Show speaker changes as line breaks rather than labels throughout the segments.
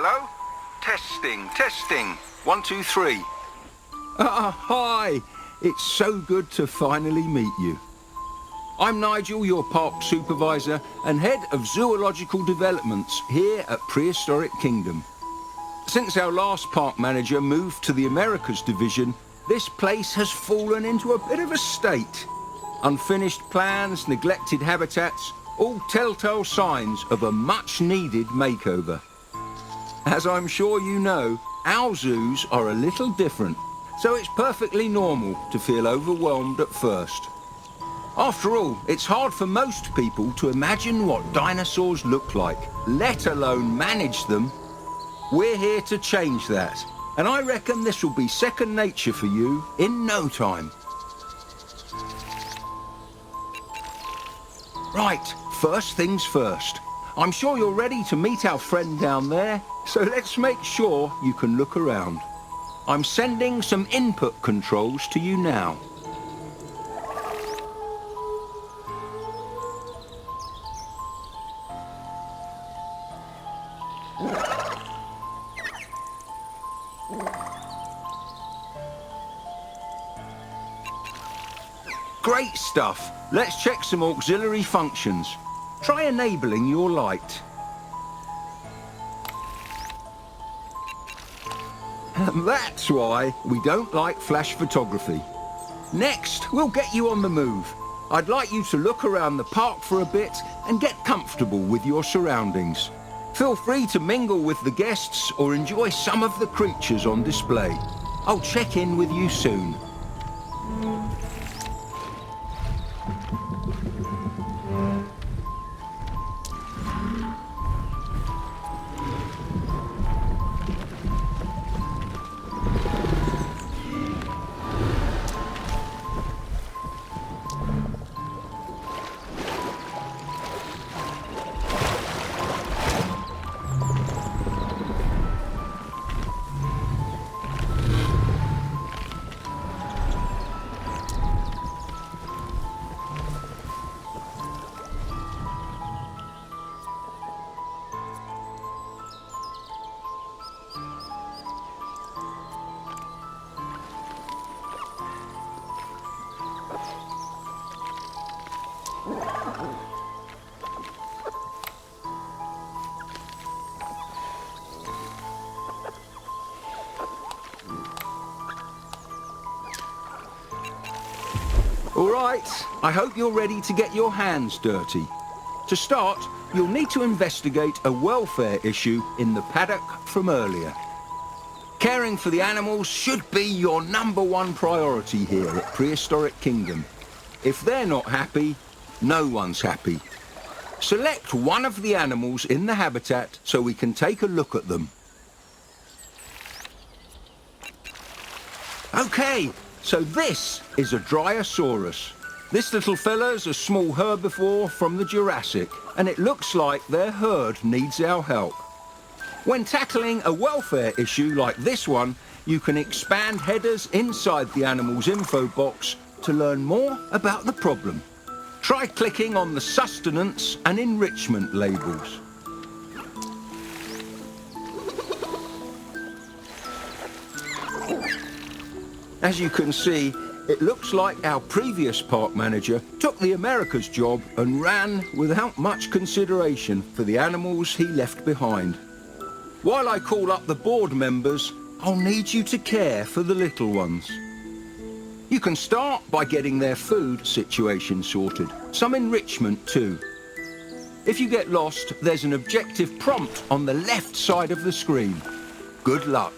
Hello? Testing, testing. 1, 2, 3.
Hi! It's so good to finally meet you. I'm Nigel, your park supervisor and head of zoological developments here at Prehistoric Kingdom. Since our last park manager moved to the Americas division, this place has fallen into a bit of a state. Unfinished plans, neglected habitats, all telltale signs of a much-needed makeover. As I'm sure you know, our zoos are a little different, so it's perfectly normal to feel overwhelmed at first. After all, it's hard for most people to imagine what dinosaurs look like, let alone manage them. We're here to change that, and I reckon this will be second nature for you in no time. Right, first things first. I'm sure you're ready to meet our friend down there, so let's make sure you can look around. I'm sending some input controls to you now. Great stuff. Let's check some auxiliary functions. Try enabling your light. And that's why we don't like flash photography. Next, we'll get you on the move. I'd like you to look around the park for a bit and get comfortable with your surroundings. Feel free to mingle with the guests or enjoy some of the creatures on display. I'll check in with you soon. All right, I hope you're ready to get your hands dirty. To start, you'll need to investigate a welfare issue in the paddock from earlier. Caring for the animals should be your #1 priority here at Prehistoric Kingdom. If they're not happy, no one's happy. Select one of the animals in the habitat so we can take a look at them. Okay, so this is a Dryosaurus. This little fella's a small herbivore from the Jurassic, and it looks like their herd needs our help. When tackling a welfare issue like this one, you can expand headers inside the animal's info box to learn more about the problem. Try clicking on the sustenance and enrichment labels. As you can see, it looks like our previous park manager took the Americas job and ran without much consideration for the animals he left behind. While I call up the board members, I'll need you to care for the little ones. You can start by getting their food situation sorted, some enrichment too. If you get lost, there's an objective prompt on the left side of the screen. Good luck.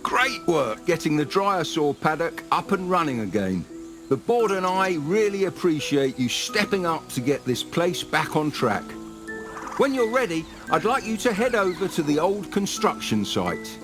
Great work getting the Dryosaur paddock up and running again. The board and I really appreciate you stepping up to get this place back on track. When you're ready, I'd like you to head over to the old construction site.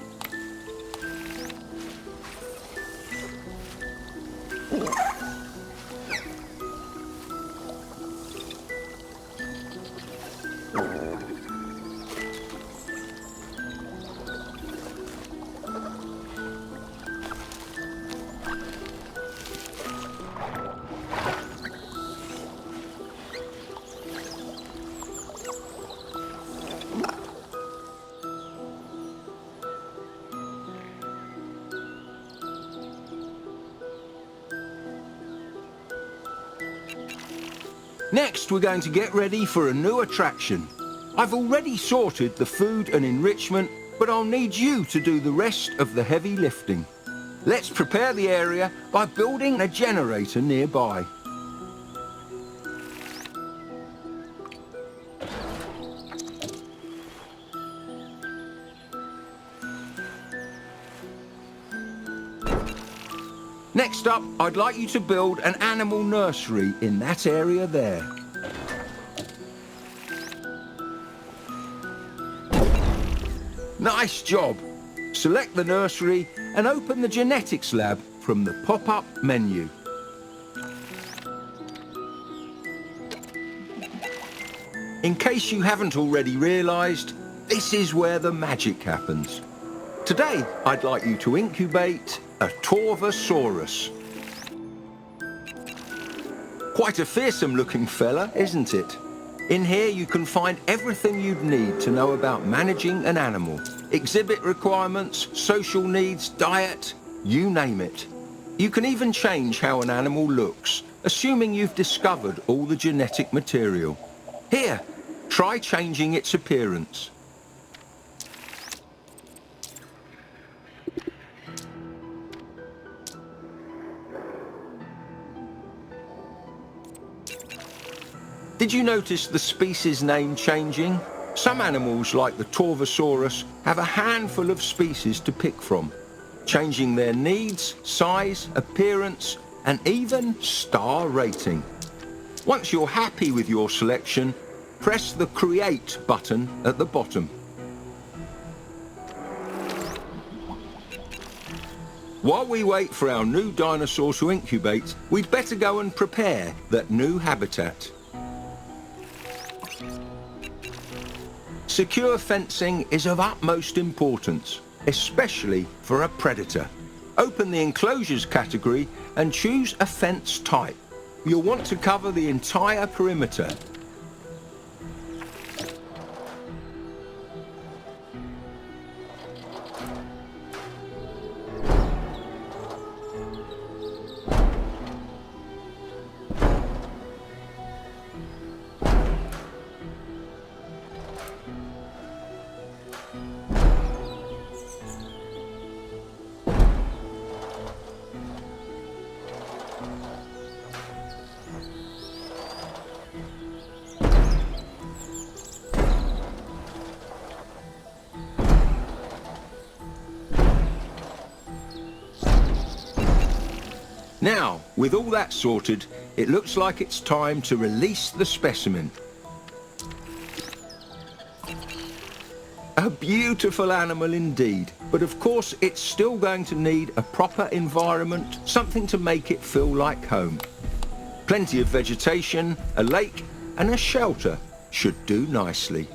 Next, we're going to get ready for a new attraction. I've already sorted the food and enrichment, but I'll need you to do the rest of the heavy lifting. Let's prepare the area by building a generator nearby. Next up, I'd like you to build an animal nursery in that area there. Nice job! Select the nursery and open the genetics lab from the pop-up menu. In case you haven't already realised, this is where the magic happens. Today, I'd like you to incubate a Torvosaurus. Quite a fearsome looking fella, isn't it? In here you can find everything you'd need to know about managing an animal. Exhibit requirements, social needs, diet, you name it. You can even change how an animal looks, assuming you've discovered all the genetic material. Here, try changing its appearance. Did you notice the species name changing? Some animals, like the Torvosaurus, have a handful of species to pick from, changing their needs, size, appearance, and even star rating. Once you're happy with your selection, press the Create button at the bottom. While we wait for our new dinosaur to incubate, we'd better go and prepare that new habitat. Secure fencing is of utmost importance, especially for a predator. Open the enclosures category and choose a fence type. You'll want to cover the entire perimeter. Now, with all that sorted, it looks like it's time to release the specimen. A beautiful animal indeed, but of course it's still going to need a proper environment, something to make it feel like home. Plenty of vegetation, a lake and a shelter should do nicely.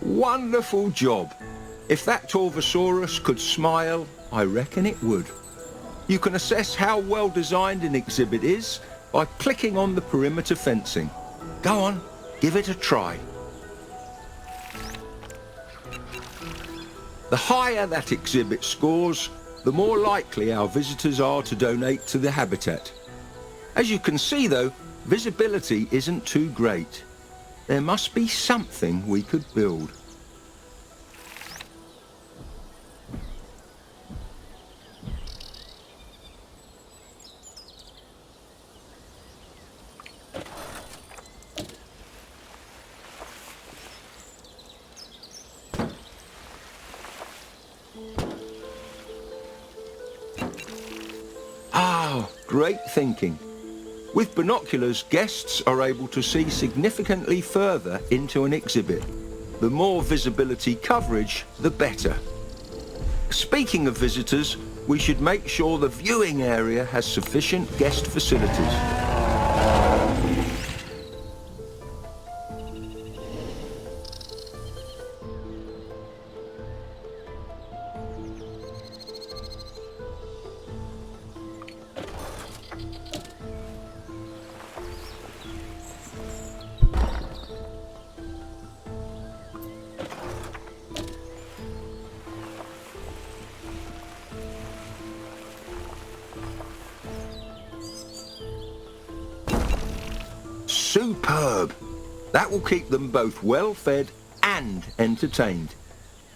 Wonderful job. If that Torvosaurus could smile, I reckon it would. You can assess how well designed an exhibit is by clicking on the perimeter fencing. Go on, give it a try. The higher that exhibit scores, the more likely our visitors are to donate to the habitat. As you can see though, visibility isn't too great. There must be something we could build. Ah, great thinking. With binoculars, guests are able to see significantly further into an exhibit. The more visibility coverage, the better. Speaking of visitors, we should make sure the viewing area has sufficient guest facilities. Superb! That will keep them both well fed and entertained.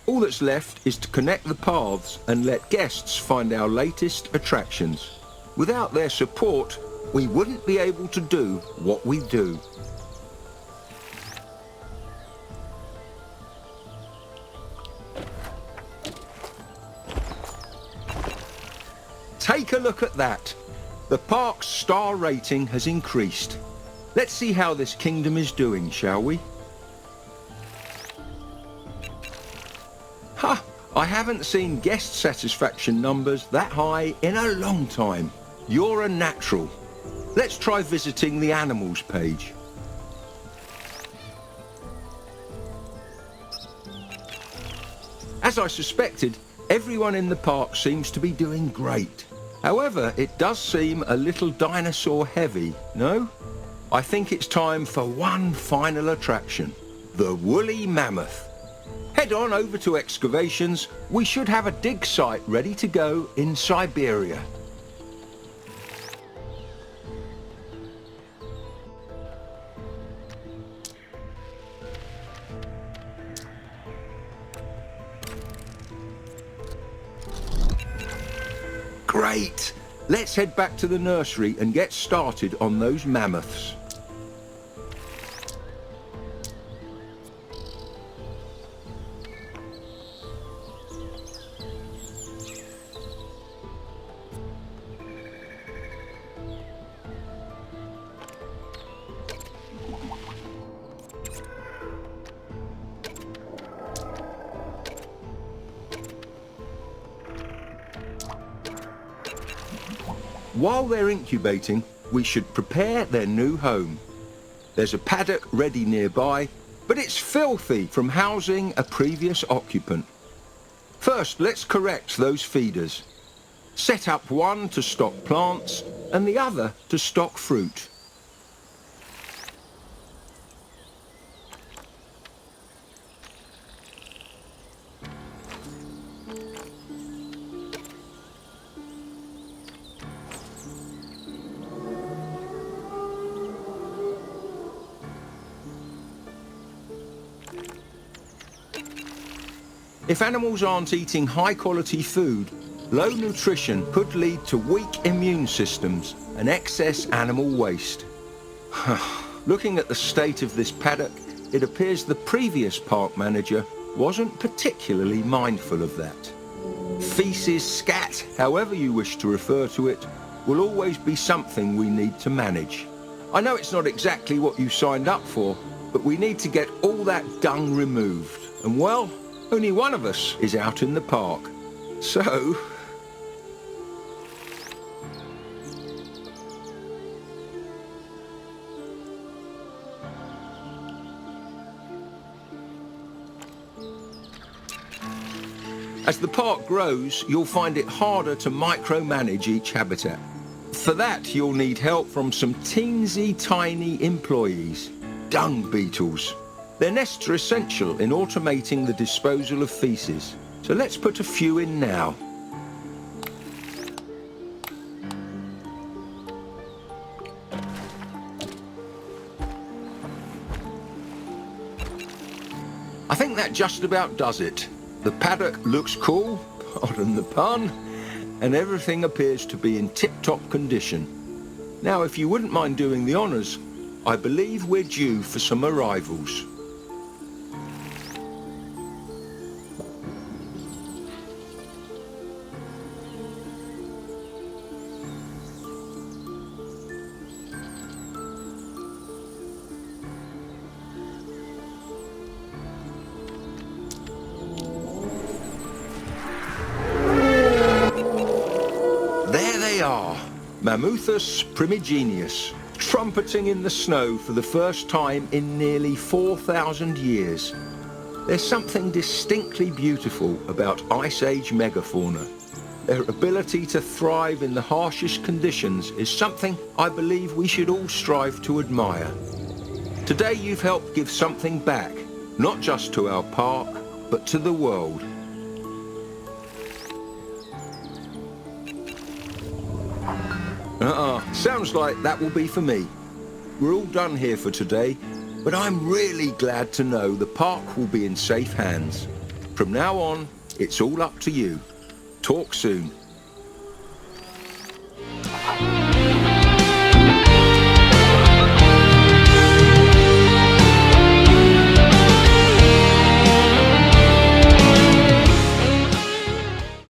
All that's left is to connect the paths and let guests find our latest attractions. Without their support, we wouldn't be able to do what we do. Take a look at that. The park's star rating has increased. Let's see how this kingdom is doing, shall we? Ha! I haven't seen guest satisfaction numbers that high in a long time. You're a natural. Let's try visiting the animals page. As I suspected, everyone in the park seems to be doing great. However, it does seem a little dinosaur heavy, no? I think it's time for one final attraction, the woolly mammoth. Head on over to excavations. We should have a dig site ready to go in Siberia. Great! Let's head back to the nursery and get started on those mammoths. While they're incubating, we should prepare their new home. There's a paddock ready nearby, but it's filthy from housing a previous occupant. First, let's correct those feeders. Set up one to stock plants and the other to stock fruit. If animals aren't eating high-quality food, low nutrition could lead to weak immune systems and excess animal waste. Looking at the state of this paddock, it appears the previous park manager wasn't particularly mindful of that. Feces, scat, however you wish to refer to it, will always be something we need to manage. I know it's not exactly what you signed up for, but we need to get all that dung removed. And well, only one of us is out in the park. So... As the park grows, you'll find it harder to micromanage each habitat. For that, you'll need help from some teensy tiny employees, dung beetles. Their nests are essential in automating the disposal of feces, so let's put a few in now. I think that just about does it. The paddock looks cool, pardon the pun, and everything appears to be in tip-top condition. Now, if you wouldn't mind doing the honours, I believe we're due for some arrivals. Mammuthus primigenius, trumpeting in the snow for the first time in nearly 4,000 years. There's something distinctly beautiful about Ice Age megafauna. Their ability to thrive in the harshest conditions is something I believe we should all strive to admire. Today you've helped give something back, not just to our park, but to the world. Sounds like that will be for me. We're all done here for today, but I'm really glad to know the park will be in safe hands. From now on, it's all up to you. Talk soon.